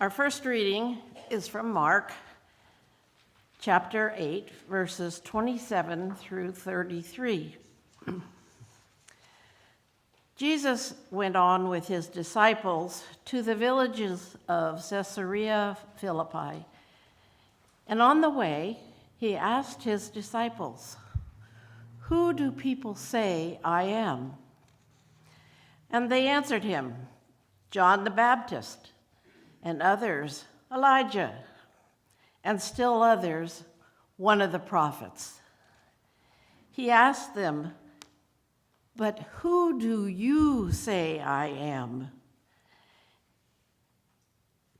Our first reading is from Mark chapter 8, verses 27 through 33. Jesus went on with his disciples to the villages of Caesarea Philippi, and on the way he asked his disciples, "Who do people say I am?" And they answered him, "John the Baptist, and others, Elijah, and still others, one of the prophets." He asked them, "But who do you say I am?"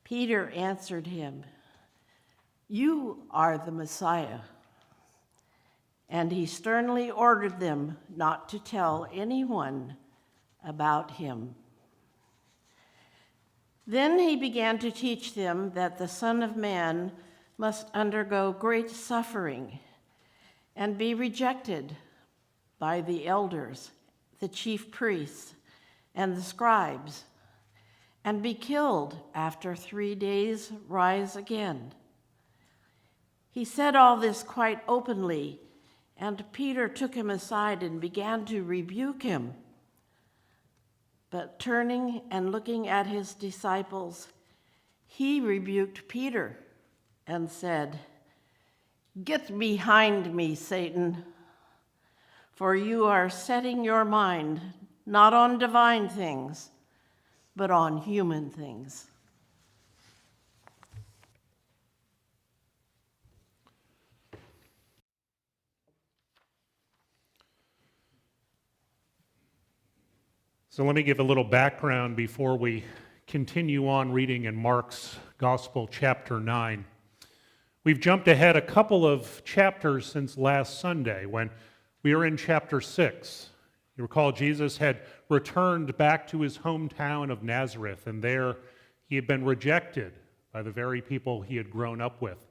Peter answered him, "You are the Messiah." And he sternly ordered them not to tell anyone about him. Then he began to teach them that the Son of Man must undergo great suffering and be rejected by the elders, the chief priests, and the scribes, and be killed after 3 days, rise again. He said all this quite openly, and Peter took him aside and began to rebuke him. But turning and looking at his disciples, he rebuked Peter and said, "Get behind me, Satan, for you are setting your mind not on divine things, but on human things." So let me give a little background before we continue on reading in Mark's Gospel, chapter 9. We've jumped ahead a couple of chapters since last Sunday when we were in chapter 6. You recall Jesus had returned back to his hometown of Nazareth, and there he had been rejected by the very people he had grown up with.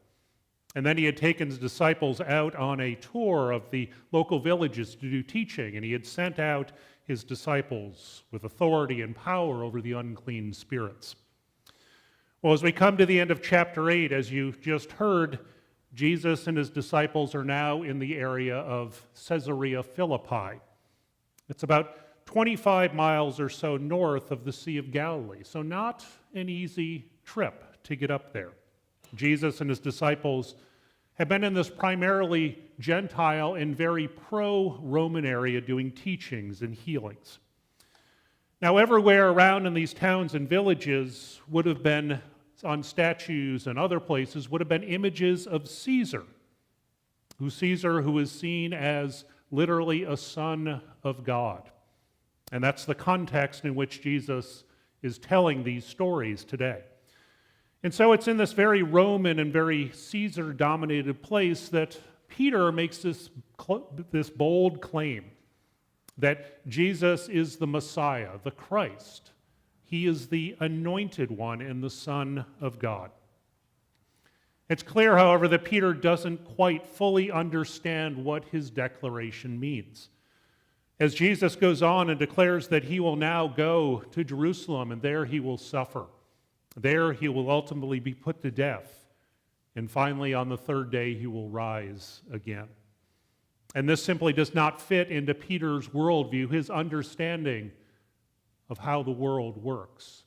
And then he had taken his disciples out on a tour of the local villages to do teaching, and he had sent out his disciples with authority and power over the unclean spirits. Well, as we come to the end of chapter 8, as you just heard, Jesus and his disciples are now in the area of Caesarea Philippi. It's about 25 miles or so north of the Sea of Galilee, so not an easy trip to get up there. Jesus and his disciples have been in this primarily Gentile and very pro-Roman area doing teachings and healings. Now, everywhere around in these towns and villages would have been, on statues and other places, would have been images of Caesar, who is seen as literally a son of God. And that's the context in which Jesus is telling these stories today. And so it's in this very Roman and very Caesar-dominated place that Peter makes this bold claim that Jesus is the Messiah, the Christ. He is the anointed one and the Son of God. It's clear, however, that Peter doesn't quite fully understand what his declaration means. As Jesus goes on and declares that he will now go to Jerusalem and there he will suffer. There he will ultimately be put to death, and finally on the third day he will rise again. And this simply does not fit into Peter's worldview, his understanding of how the world works.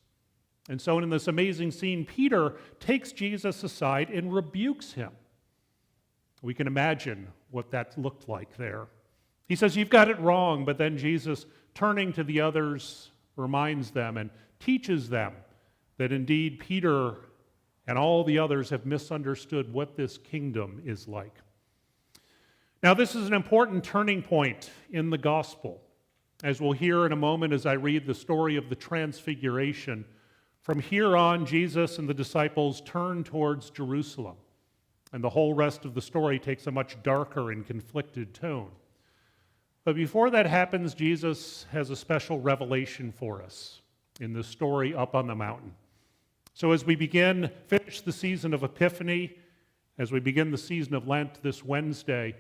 And so in this amazing scene, Peter takes Jesus aside and rebukes him. We can imagine what that looked like there. He says, "You've got it wrong," but then Jesus, turning to the others, reminds them and teaches them that indeed Peter and all the others have misunderstood what this kingdom is like. Now, this is an important turning point in the gospel, as we'll hear in a moment as I read the story of the Transfiguration. From here on, Jesus and the disciples turn towards Jerusalem, and the whole rest of the story takes a much darker and conflicted tone. But before that happens, Jesus has a special revelation for us in the story up on the mountain. So as we finish the season of Epiphany, as we begin the season of Lent this Wednesday,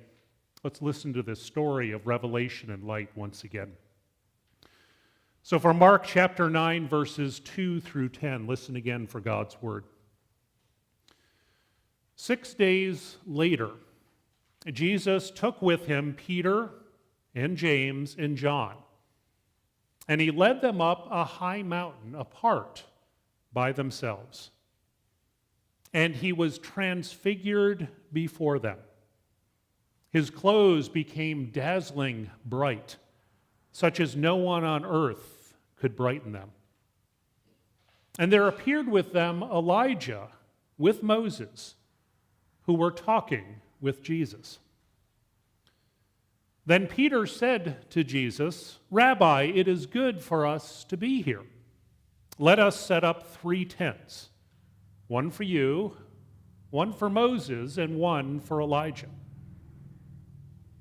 let's listen to this story of revelation and light once again. So from Mark chapter 9, verses 2 through 10, listen again for God's word. 6 days later, Jesus took with him Peter and James and John, and he led them up a high mountain apart by themselves. And he was transfigured before them. His clothes became dazzling bright, such as no one on earth could brighten them. And there appeared with them Elijah with Moses, who were talking with Jesus. Then Peter said to Jesus, "Rabbi, it is good for us to be here. Let us set up 3 tents, one for you, one for Moses, and one for Elijah."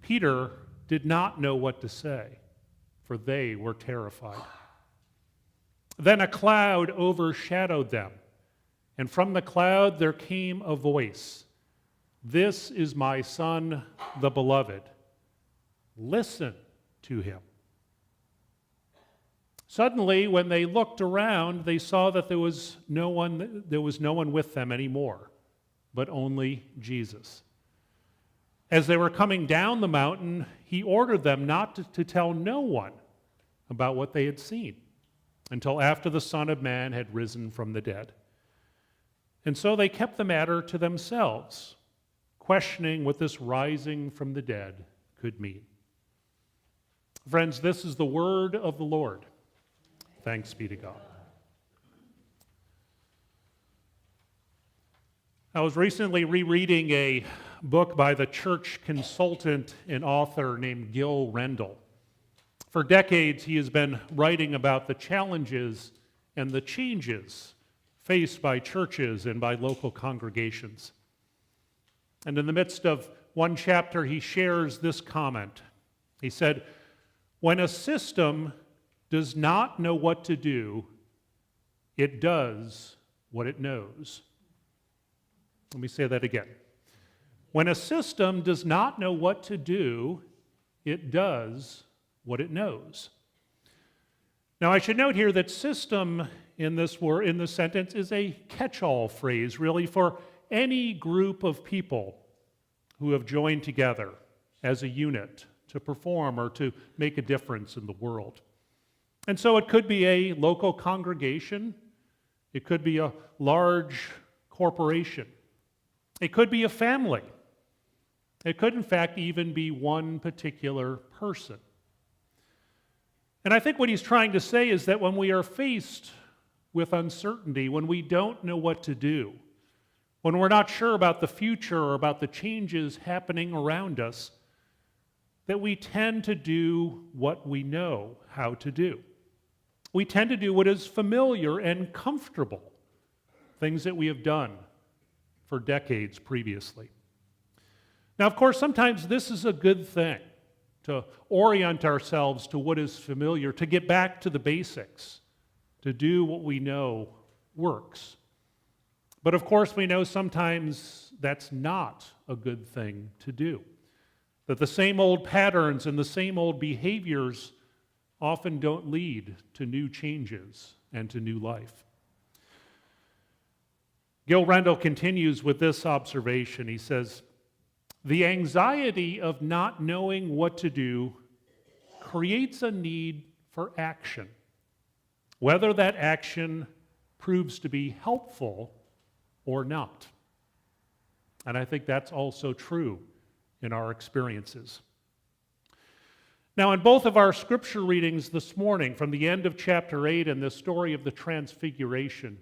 Peter did not know what to say, for they were terrified. Then a cloud overshadowed them, and from the cloud there came a voice, "This is my Son, the Beloved. Listen to him." Suddenly, when they looked around, they saw that there was no one with them anymore, but only Jesus. As they were coming down the mountain, he ordered them not to tell no one about what they had seen until after the Son of Man had risen from the dead. And so they kept the matter to themselves, questioning what this rising from the dead could mean. Friends, this is the word of the Lord. Thanks be to God. I was recently rereading a book by the church consultant and author named Gil Rendell. For decades, he has been writing about the challenges and the changes faced by churches and by local congregations. And in the midst of one chapter, he shares this comment. He said, "When a system does not know what to do, it does what it knows." Let me say that again. When a system does not know what to do, it does what it knows. Now, I should note here that system in this sentence is a catch-all phrase, really, for any group of people who have joined together as a unit to perform or to make a difference in the world. And so it could be a local congregation, it could be a large corporation, it could be a family, it could in fact even be one particular person. And I think what he's trying to say is that when we are faced with uncertainty, when we don't know what to do, when we're not sure about the future or about the changes happening around us, that we tend to do what we know how to do. We tend to do what is familiar and comfortable, things that we have done for decades previously. Now, of course, sometimes this is a good thing, to orient ourselves to what is familiar, to get back to the basics, to do what we know works. But of course, we know sometimes that's not a good thing to do. That the same old patterns and the same old behaviors often don't lead to new changes and to new life. Gil Rendell continues with this observation. He says, "The anxiety of not knowing what to do creates a need for action, whether that action proves to be helpful or not." And I think that's also true in our experiences. Now, in both of our scripture readings this morning, from the end of chapter 8 and the story of the Transfiguration,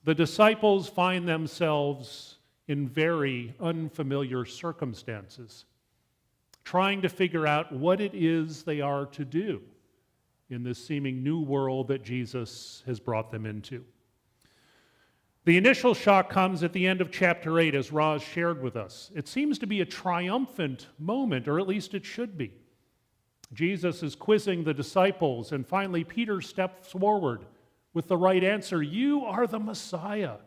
the disciples find themselves in very unfamiliar circumstances, trying to figure out what it is they are to do in this seeming new world that Jesus has brought them into. The initial shock comes at the end of chapter 8, as Roz shared with us. It seems to be a triumphant moment, or at least it should be. Jesus is quizzing the disciples, and finally Peter steps forward with the right answer. "You are the Messiah.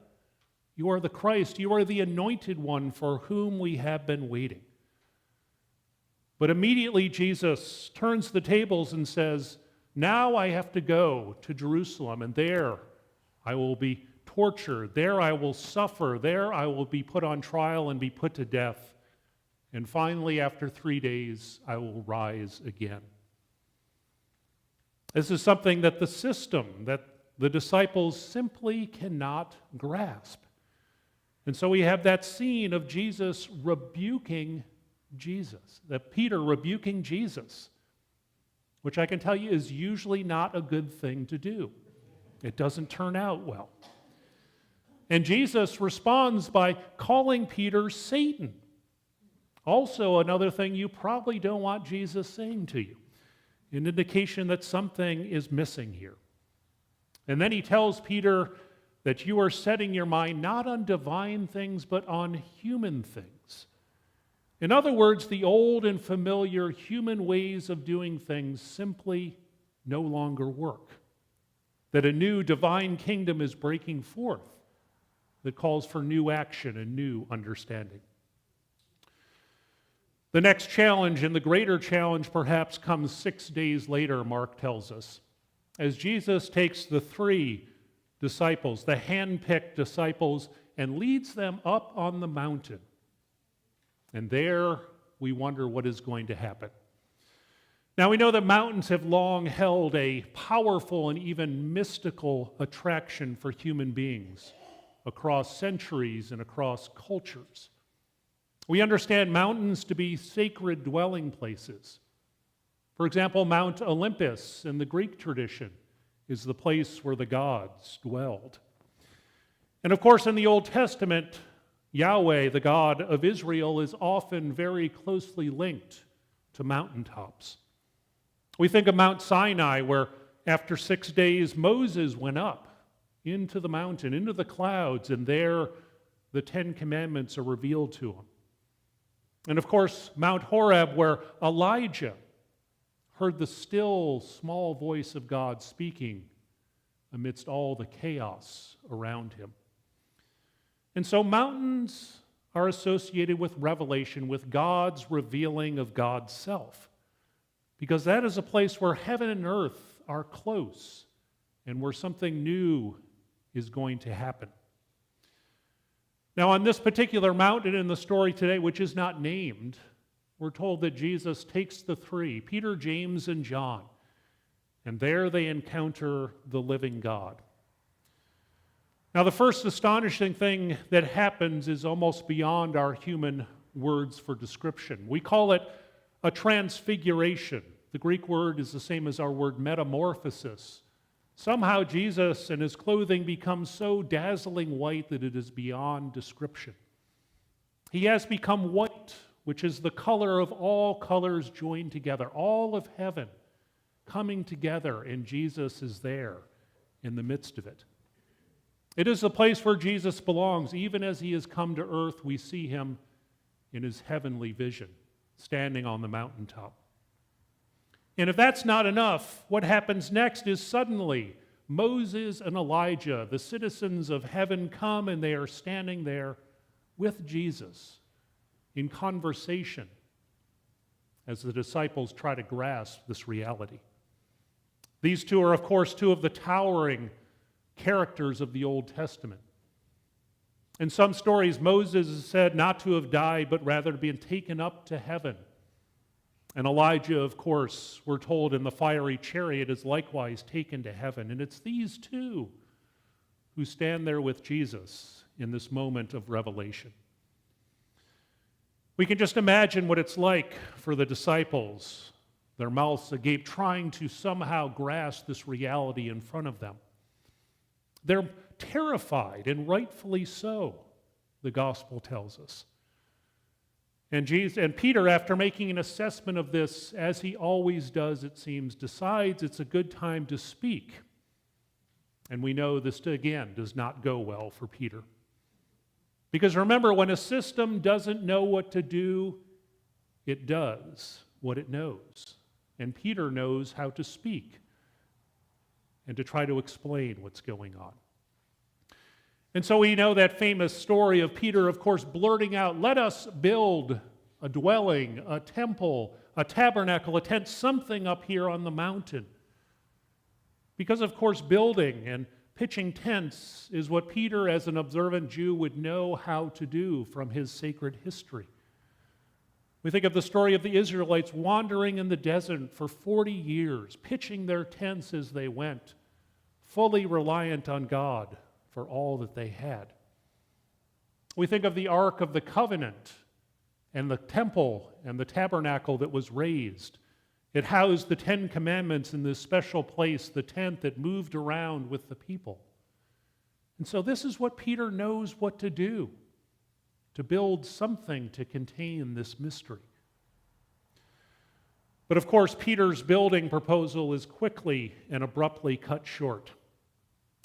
You are the Christ. You are the anointed one for whom we have been waiting." But immediately Jesus turns the tables and says, "Now I have to go to Jerusalem, and there I will be tortured. There I will suffer. There I will be put on trial and be put to death. And finally, after 3 days, I will rise again. This is something that the system, that the disciples simply cannot grasp. And so we have that scene of Jesus rebuking Jesus, that Peter rebuking Jesus, which I can tell you is usually not a good thing to do. It doesn't turn out well. And Jesus responds by calling Peter Satan. Also, another thing you probably don't want Jesus saying to you, an indication that something is missing here. And then he tells Peter that you are setting your mind not on divine things, but on human things. In other words, the old and familiar human ways of doing things simply no longer work. That a new divine kingdom is breaking forth that calls for new action and new understanding. The next challenge, and the greater challenge perhaps, comes 6 days later, Mark tells us, as Jesus takes the 3 disciples, the hand-picked disciples, and leads them up on the mountain. And there we wonder what is going to happen. Now we know that mountains have long held a powerful and even mystical attraction for human beings across centuries and across cultures. We understand mountains to be sacred dwelling places. For example, Mount Olympus in the Greek tradition is the place where the gods dwelled. And of course, in the Old Testament, Yahweh, the God of Israel, is often very closely linked to mountaintops. We think of Mount Sinai, where after 6 days, Moses went up into the mountain, into the clouds, and there the 10 Commandments are revealed to him. And of course, Mount Horeb, where Elijah heard the still, small voice of God speaking amidst all the chaos around him. And so mountains are associated with revelation, with God's revealing of God's self, because that is a place where heaven and earth are close and where something new is going to happen. Now, on this particular mountain in the story today, which is not named, we're told that Jesus takes the 3, Peter, James, and John, and there they encounter the living God. Now, the first astonishing thing that happens is almost beyond our human words for description. We call it a transfiguration. The Greek word is the same as our word metamorphosis. Somehow Jesus and his clothing become so dazzling white that it is beyond description. He has become white, which is the color of all colors joined together, all of heaven coming together, and Jesus is there in the midst of it. It is the place where Jesus belongs. Even as he has come to earth, we see him in his heavenly vision, standing on the mountaintop. And if that's not enough, what happens next is suddenly Moses and Elijah, the citizens of heaven, come and they are standing there with Jesus in conversation as the disciples try to grasp this reality. These 2 are, of course, 2 of the towering characters of the Old Testament. In some stories, Moses is said not to have died, but rather to be taken up to heaven. And Elijah, of course, we're told in the fiery chariot, is likewise taken to heaven. And it's these 2 who stand there with Jesus in this moment of revelation. We can just imagine what it's like for the disciples, their mouths agape, trying to somehow grasp this reality in front of them. They're terrified, and rightfully so, the gospel tells us. And Peter, after making an assessment of this, as he always does, it seems, decides it's a good time to speak. And we know this, again, does not go well for Peter. Because remember, when a system doesn't know what to do, it does what it knows. And Peter knows how to speak and to try to explain what's going on. And so we know that famous story of Peter, of course, blurting out, "Let us build a dwelling, a temple, a tabernacle, a tent, something up here on the mountain." Because, of course, building and Pitching tents is what Peter, as an observant Jew, would know how to do from his sacred history. We think of the story of the Israelites wandering in the desert for 40 years, pitching their tents as they went, fully reliant on God for all that they had. We think of the Ark of the Covenant and the temple and the tabernacle that was raised. It housed the 10 Commandments in this special place, the tent that moved around with the people. And so this is what Peter knows what to do, to build something to contain this mystery. But of course, Peter's building proposal is quickly and abruptly cut short.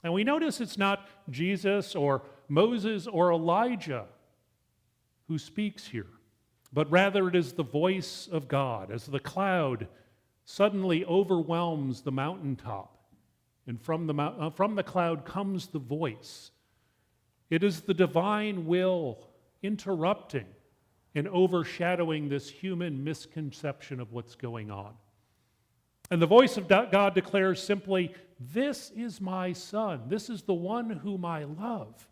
And we notice it's not Jesus or Moses or Elijah who speaks here, but rather it is the voice of God as the cloud suddenly overwhelms the mountaintop, and from the cloud comes the voice. It is the divine will interrupting and overshadowing this human misconception of what's going on. And the voice of God declares simply, "This is my Son. This is the one whom I love.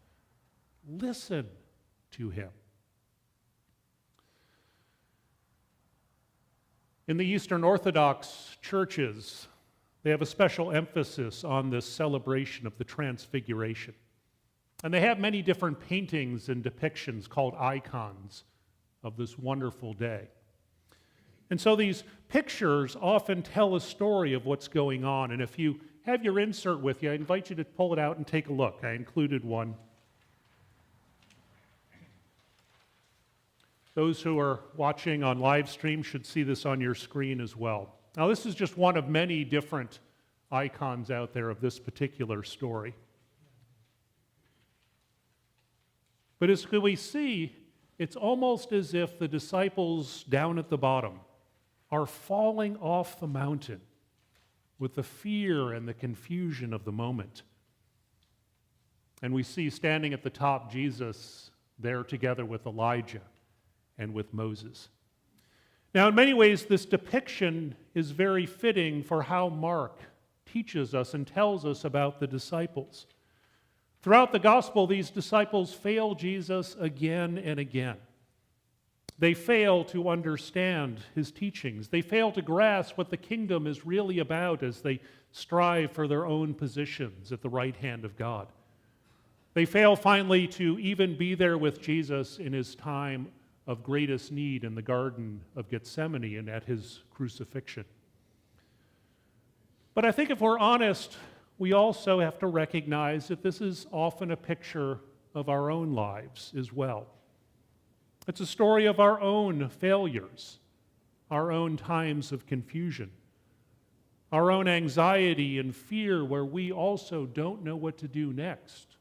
Listen to him." In the Eastern Orthodox churches, they have a special emphasis on this celebration of the Transfiguration. And they have many different paintings and depictions called icons of this wonderful day. And so these pictures often tell a story of what's going on. And if you have your insert with you, I invite you to pull it out and take a look. I included one. Those who are watching on live stream should see this on your screen as well. Now, this is just one of many different icons out there of this particular story. But as we see, it's almost as if the disciples down at the bottom are falling off the mountain with the fear and the confusion of the moment. And we see standing at the top Jesus there together with Elijah and with Moses. Now, in many ways, this depiction is very fitting for how Mark teaches us and tells us about the disciples. Throughout the gospel, these disciples fail Jesus again and again. They fail to understand his teachings. They fail to grasp what the kingdom is really about as they strive for their own positions at the right hand of God. They fail finally to even be there with Jesus in his time of greatest need in the Garden of Gethsemane and at his crucifixion. But I think if we're honest, we also have to recognize that this is often a picture of our own lives as well. It's a story of our own failures, our own times of confusion, our own anxiety and fear where we also don't know what to do next,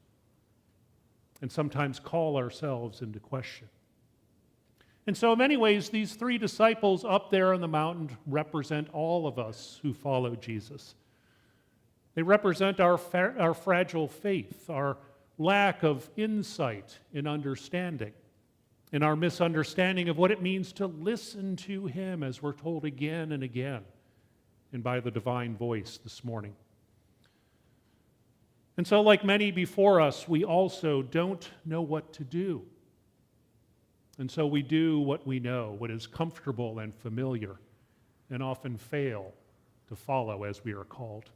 and sometimes call ourselves into question. And so in many ways, these three disciples up there on the mountain represent all of us who follow Jesus. They represent our fragile faith, our lack of insight and understanding, and our misunderstanding of what it means to listen to him, as we're told again and again, and by the divine voice this morning. And so, like many before us, we also don't know what to do. And so we do what we know, what is comfortable and familiar, and often fail to follow as we are called.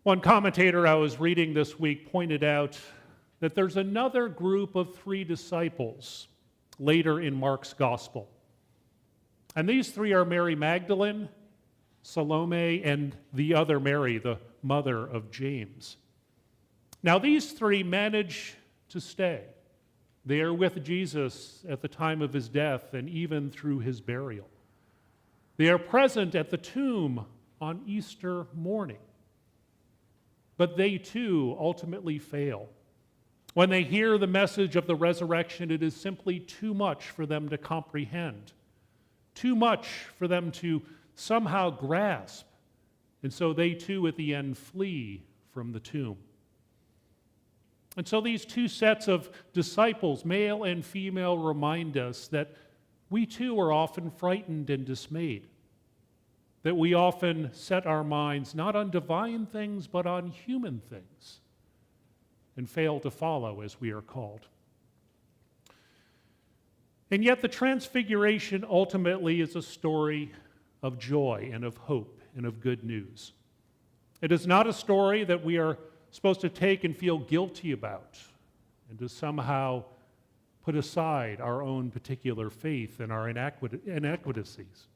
One commentator I was reading this week pointed out that there's another group of three disciples later in Mark's gospel. And these three are Mary Magdalene, Salome, and the other Mary, the mother of James. Now these three manage to stay. They are with Jesus at the time of his death and even through his burial. They are present at the tomb on Easter morning. But they too ultimately fail. When they hear the message of the resurrection, it is simply too much for them to comprehend, too much for them to somehow grasp. And so they too at the end flee from the tomb. And so these two sets of disciples, male and female, remind us that we too are often frightened and dismayed. that we often set our minds not on divine things, but on human things, and fail to follow as we are called. And yet the Transfiguration ultimately is a story of joy and of hope and of good news. It is not a story that we are supposed to take and feel guilty about and to somehow put aside our own particular faith and our inequities.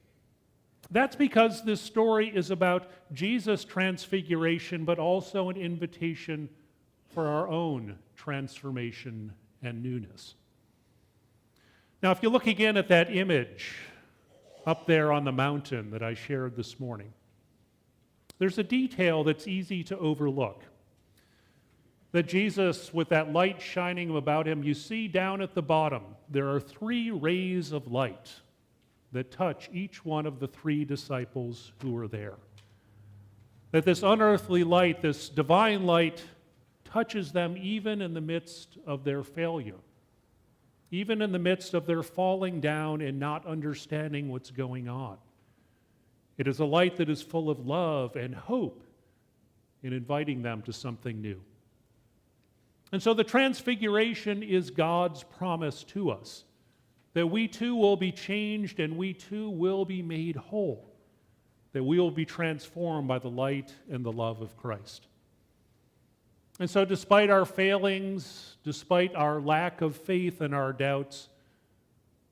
That's because this story is about Jesus' transfiguration, but also an invitation for our own transformation and newness. Now, if you look again at that image up there on the mountain that I shared this morning, there's a detail that's easy to overlook. That Jesus, with that light shining about him, you see down at the bottom, there are 3 rays of light that touch each one of the 3 disciples who were there. That this unearthly light, this divine light, touches them even in the midst of their failure, even in the midst of their falling down and not understanding what's going on. It is a light that is full of love and hope in inviting them to something new. And so the Transfiguration is God's promise to us that we too will be changed and we too will be made whole, that we will be transformed by the light and the love of Christ. And so despite our failings, despite our lack of faith and our doubts,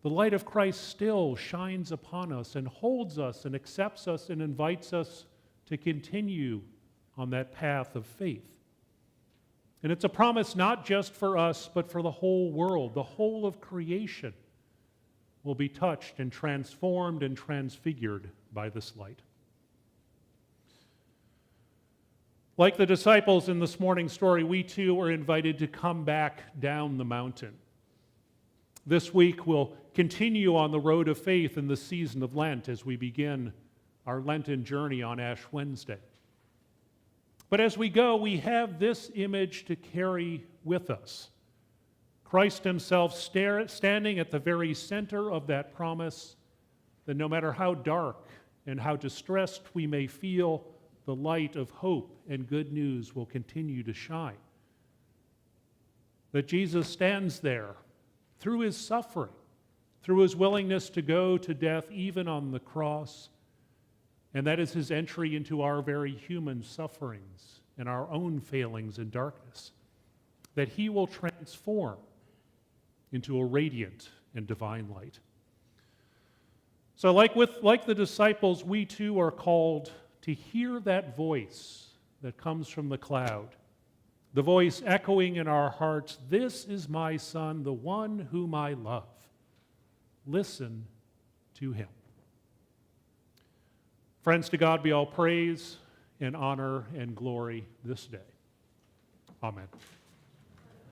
the light of Christ still shines upon us and holds us and accepts us and invites us to continue on that path of faith. And it's a promise not just for us, but for the whole world. The whole of creation will be touched and transformed and transfigured by this light. Like the disciples in this morning's story, we too are invited to come back down the mountain. This week we'll continue on the road of faith in the season of Lent as we begin our Lenten journey on Ash Wednesday. But as we go, we have this image to carry with us. Christ himself standing at the very center of that promise, that no matter how dark and how distressed we may feel, the light of hope and good news will continue to shine. That Jesus stands there through his suffering, through his willingness to go to death even on the cross, and that is his entry into our very human sufferings and our own failings and darkness, that he will transform into a radiant and divine light. So like the disciples, we too are called to hear that voice that comes from the cloud, the voice echoing in our hearts, "This is my Son, the one whom I love. Listen to him." Friends, to God be all praise and honor and glory this day. Amen.